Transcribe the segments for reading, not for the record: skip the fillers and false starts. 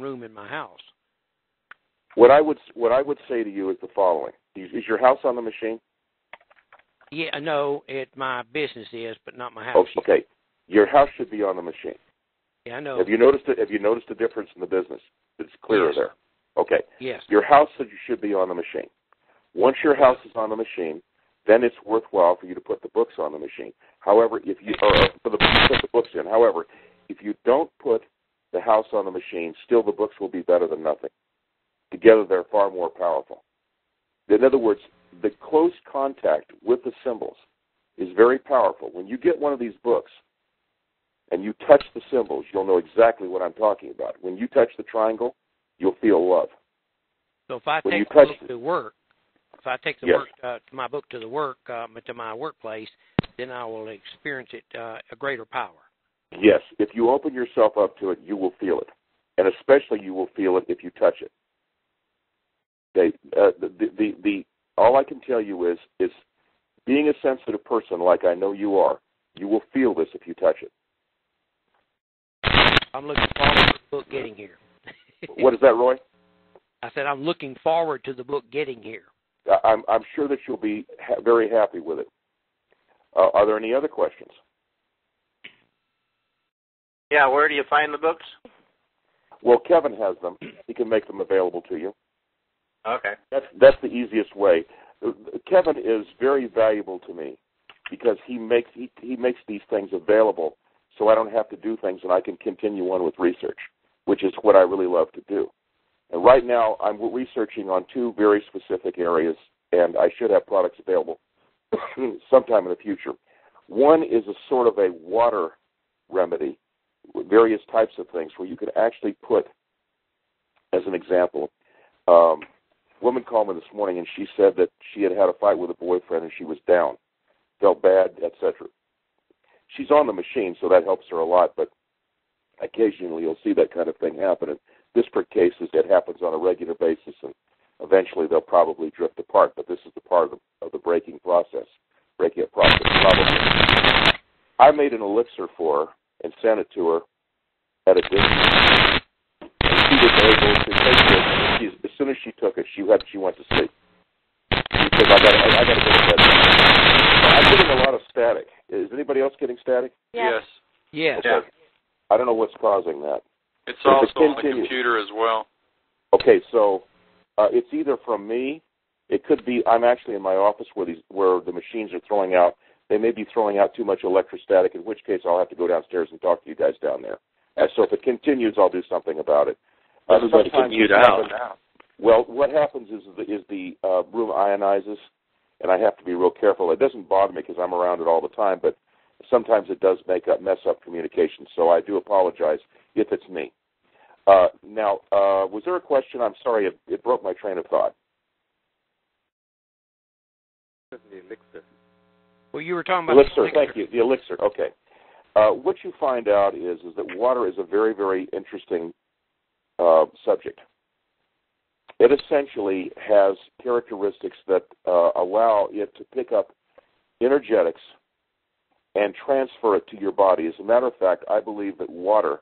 one room in my house. What I would say to you is the following: is your house on the machine? Yeah, no, my business is, but not my house. Oh, okay, your house should be on the machine. Yeah, I know. Have you noticed it? Have you noticed a difference in the business? It's clearer Yes. there. Okay. Yes. Your house should be on the machine. Once your house is on the machine, then it's worthwhile for you to put the books on the machine. However, if you put the books in. However, if you don't put the house on the machine, still the books will be better than nothing. Together, they're far more powerful. In other words, the close contact with the symbols is very powerful. When you get one of these books and you touch the symbols, you'll know exactly what I'm talking about. When you touch the triangle, you'll feel love. So if I when take you the touch book to work, if I take the yes. work my book to the work to my workplace, then I will experience it a greater power. Yes, if you open yourself up to it, you will feel it, and especially you will feel it if you touch it. Okay, all I can tell you is being a sensitive person like I know you are, you will feel this if you touch it. I'm looking forward to the book getting here. What is that, Roy? I said I'm looking forward to the book getting here. I'm sure that you'll be very happy with it. Are there any other questions? Yeah, where do you find the books? Well, Kevin has them. He can make them available to you. Okay. That's the easiest way. Kevin is very valuable to me because he makes these things available so I don't have to do things and I can continue on with research, which is what I really love to do. And right now I'm researching on two very specific areas, and I should have products available sometime in the future. One is a sort of a water remedy, with various types of things where you can actually put, as an example, a woman called me this morning and she said that she had a fight with a boyfriend and she was down, felt bad, etc. She's on the machine, so that helps her a lot, but occasionally you'll see that kind of thing happen. In this case, it happens on a regular basis, and eventually they'll probably drift apart, but this is the part of the breaking process, probably. I made an elixir for her and sent it to her at a distance. She was able to take it. As soon as she took it, she went to sleep. She said, I got to go to bed. I'm getting a lot of static. Is anybody else getting static? Yes. Yes. Okay. Yeah. I don't know what's causing that. It's also on the computer as well. Okay, so it's either from me. It could be I'm actually in my office where the machines are throwing out. They may be throwing out too much electrostatic, in which case I'll have to go downstairs and talk to you guys down there. So if it continues, I'll do something about it. Everybody can mute out. Well, what happens is the room ionizes, and I have to be real careful. It doesn't bother me because I'm around it all the time, but sometimes it does mess up communication. So I do apologize if it's me. Now, was there a question? I'm sorry, it broke my train of thought. The elixir. Well, you were talking about elixir. the elixir. Thank you. The elixir. Okay. What you find out is that water is a very, very interesting subject. It essentially has characteristics that allow it to pick up energetics and transfer it to your body. As a matter of fact, I believe that water,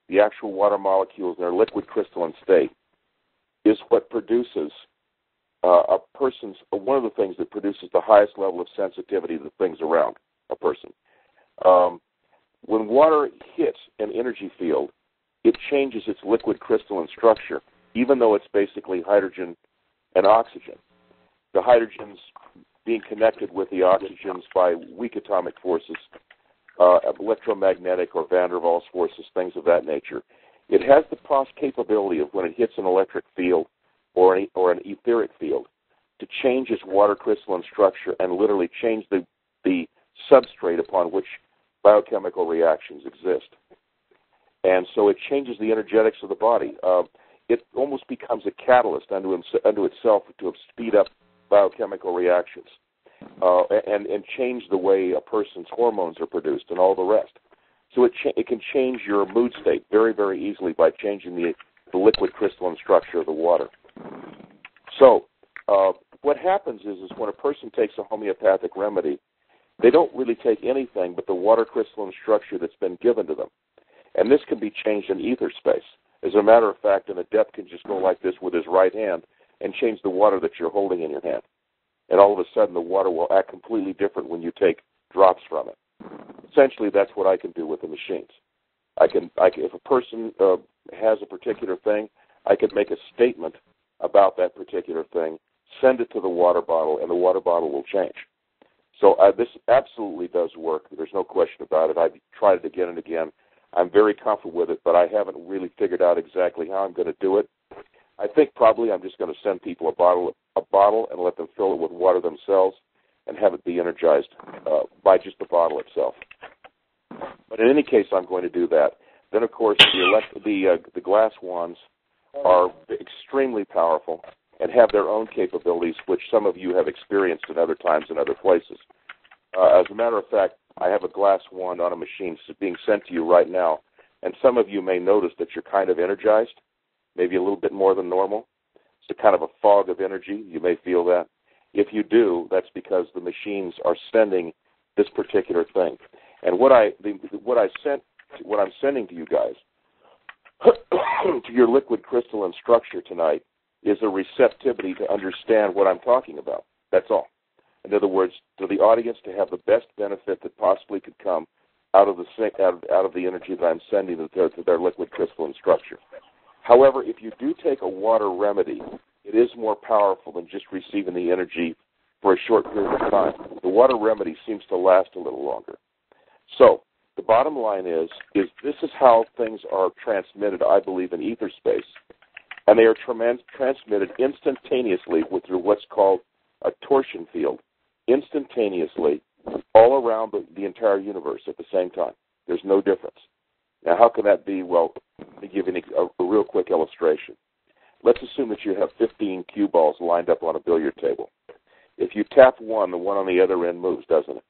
the actual water molecules in their liquid crystalline state, is what produces one of the things that produces the highest level of sensitivity to the things around a person. When water hits an energy field, it changes its liquid crystalline structure, even though it's basically hydrogen and oxygen. The hydrogens being connected with the oxygens by weak atomic forces, electromagnetic or van der Waals forces, things of that nature. It has the capability of, when it hits an electric field or an etheric field, to change its water crystalline structure and literally change the substrate upon which biochemical reactions exist. And so it changes the energetics of the body. It almost becomes a catalyst unto itself to speed up biochemical reactions and change the way a person's hormones are produced and all the rest. So it can change your mood state very, very easily by changing the liquid crystalline structure of the water. So what happens is when a person takes a homeopathic remedy, they don't really take anything but the water crystalline structure that's been given to them. And this can be changed in ether space. As a matter of fact, an adept can just go like this with his right hand and change the water that you're holding in your hand. And all of a sudden, the water will act completely different when you take drops from it. Essentially, that's what I can do with the machines. If a person has a particular thing, I can make a statement about that particular thing, send it to the water bottle, and the water bottle will change. So this absolutely does work. There's no question about it. I've tried it again and again. I'm very comfortable with it, but I haven't really figured out exactly how I'm going to do it. I think probably I'm just going to send people a bottle and let them fill it with water themselves and have it be energized by just the bottle itself. But in any case, I'm going to do that. Then, of course, the glass wands are extremely powerful and have their own capabilities, which some of you have experienced at other times in other places. As a matter of fact, I have a glass wand on a machine being sent to you right now, and some of you may notice that you're kind of energized, maybe a little bit more than normal. It's a kind of a fog of energy. You may feel that. If you do, that's because the machines are sending this particular thing. And what I'm sending to you guys, to your liquid crystalline structure tonight, is a receptivity to understand what I'm talking about. That's all. In other words, to the audience to have the best benefit that possibly could come out of the energy that I'm sending to their liquid crystalline structure. However, if you do take a water remedy, it is more powerful than just receiving the energy for a short period of time. The water remedy seems to last a little longer. So the bottom line is this is how things are transmitted, I believe, in ether space. And they are transmitted instantaneously through what's called a torsion field, instantaneously all around the entire universe at the same time. There's no difference. Now, how can that be? Well, let me give you a real quick illustration. Let's assume that you have 15 cue balls lined up on a billiard table. If you tap one, the one on the other end moves, doesn't it?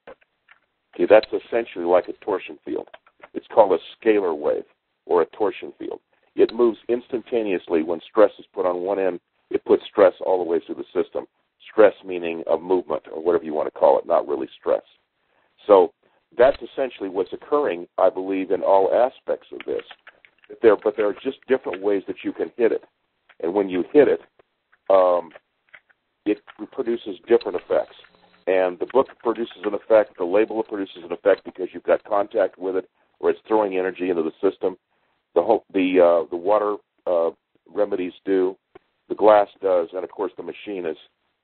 Okay, that's essentially like a torsion field. It's called a scalar wave or a torsion field. It moves instantaneously. When stress is put on one end, it puts stress all the way through the system. Stress meaning a movement or whatever you want to call it, not really stress. So that's essentially what's occurring, I believe, in all aspects of this. But there are just different ways that you can hit it. And when you hit it, it produces different effects. And the book produces an effect, the label produces an effect because you've got contact with it, or it's throwing energy into the system. The water remedies do, the glass does, and of course the machine is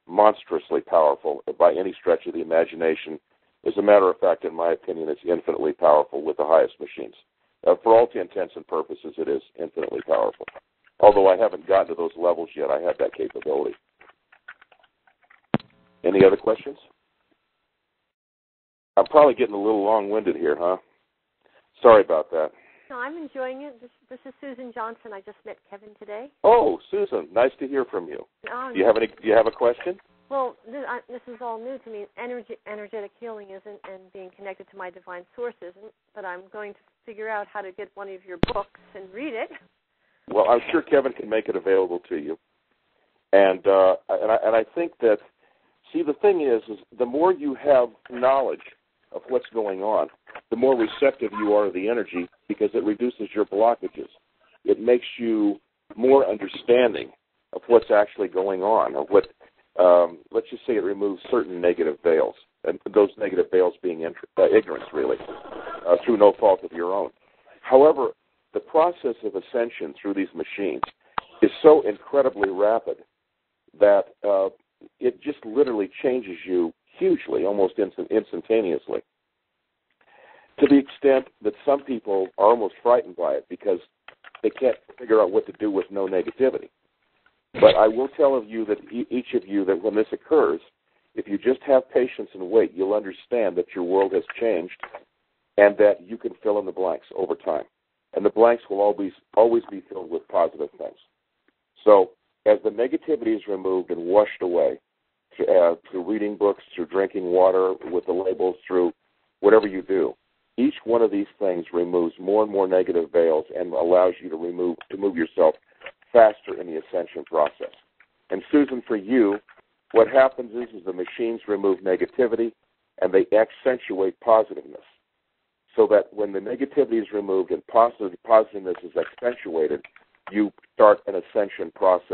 monstrously powerful by any stretch of the imagination. As a matter of fact, in my opinion, it's infinitely powerful with the highest machines. For all intents and purposes, it is infinitely powerful. Although I haven't gotten to those levels yet, I have that capability. Any other questions? I'm probably getting a little long-winded here, huh? Sorry about that. No, I'm enjoying it. This is Susan Johnson. I just met Kevin today. Oh, Susan, nice to hear from you. Do you have a question? Well, this is all new to me. Energetic healing isn't, and being connected to my divine source isn't. But I'm going to figure out how to get one of your books and read it. Well, I'm sure Kevin can make it available to you. And I think that, see, the thing is the more you have knowledge of what's going on, the more receptive you are to the energy because it reduces your blockages. It makes you more understanding of what's actually going on, of what, let's just say it removes certain negative veils, and those negative veils being ignorance, really, through no fault of your own. However, the process of ascension through these machines is so incredibly rapid that it just literally changes you hugely, almost instantaneously, to the extent that some people are almost frightened by it because they can't figure out what to do with no negativity. But I will tell you that each of you that when this occurs, if you just have patience and wait, you'll understand that your world has changed and that you can fill in the blanks over time. And the blanks will always be filled with positive things. So as the negativity is removed and washed away, through reading books, through drinking water, with the labels, through whatever you do, each one of these things removes more and more negative veils and allows you to move yourself faster in the ascension process. And Susan, for you, what happens is the machines remove negativity and they accentuate positiveness. So that when the negativity is removed and positiveness is accentuated, you start an ascension process